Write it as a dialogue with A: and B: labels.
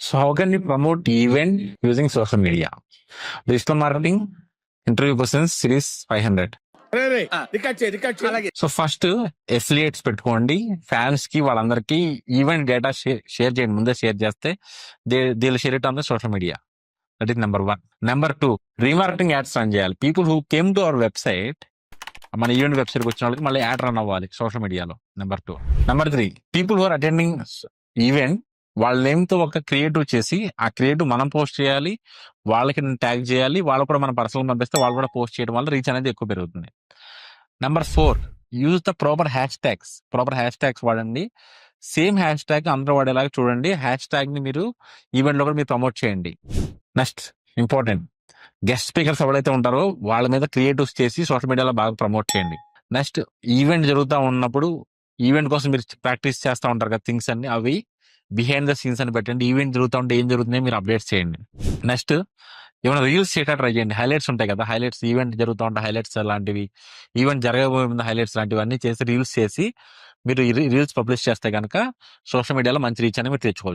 A: So how can you promote event using social media? Digital marketing interview questions series 500. So first affiliates పెట్టుకోండి. Fans కి వాళ్ళందరికీ event data share చేయండి. ముందే share చేస్తే they share it on the social media. That is number 1. Number 2, remarketing ads run చేయాలి. People who came to our website, మన event వెబ్సైట్కి వచ్చిన వాళ్ళకి మళ్ళీ యాడ్ రన్ అవ్వాలి సోషల్ మీడియాలో. Number 2. Number 3, people who are attending event వాళ్ళ నేమ్తో ఒక క్రియేటివ్ చేసి ఆ క్రియేటివ్ మనం పోస్ట్ చేయాలి, వాళ్ళకి ట్యాగ్ చేయాలి, వాళ్ళు కూడా మన పర్సనల్ పంపిస్తే వాళ్ళు కూడా పోస్ట్ చేయడం వల్ల రీచ్ అనేది ఎక్కువ పెరుగుతుంది. Number 4, use the proper hash tags వాడండి. సేమ్ హ్యాష్ ట్యాగ్ అందరూ వాడేలాగా చూడండి. హ్యాష్ ట్యాగ్ ని మీరు ఈవెంట్ లో కూడా మీరు ప్రమోట్ చేయండి. నెక్స్ట్ ఇంపార్టెంట్, గెస్ట్ స్పీకర్స్ ఎవరైతే ఉంటారో వాళ్ళ మీద క్రియేటివ్స్ చేసి సోషల్ మీడియాలో బాగా ప్రమోట్ చేయండి. నెక్స్ట్, ఈవెంట్ జరుగుతూ ఉన్నప్పుడు ఈవెంట్ కోసం మీరు ప్రాక్టీస్ చేస్తూ ఉంటారు కదా థింగ్స్ అన్ని, అవి బిహైండ్ ద సీన్స్ అని పెట్టండి. ఈవెంట్ జరుగుతూ ఉంటే ఏం జరుగుతుంది మీరు అప్డేట్స్ చేయండి. నెక్స్ట్, ఏమైనా రీల్స్ చేయటం ట్రై చేయండి. హైలైట్స్ ఉంటాయి కదా, హైలైట్స్ ఈవెంట్ జరుగుతూ ఉంటే హైలైట్స్ లాంటివి, ఈవెంట్ జరగబోయే ముందు హైలైట్స్ లాంటివి అన్ని చేసి రీల్స్ చేసి మీరు రీల్స్ పబ్లిష్ చేస్తే కనుక సోషల్ మీడియాలో మంచి రీచ్ అని మీరు తెచ్చుకోవచ్చు.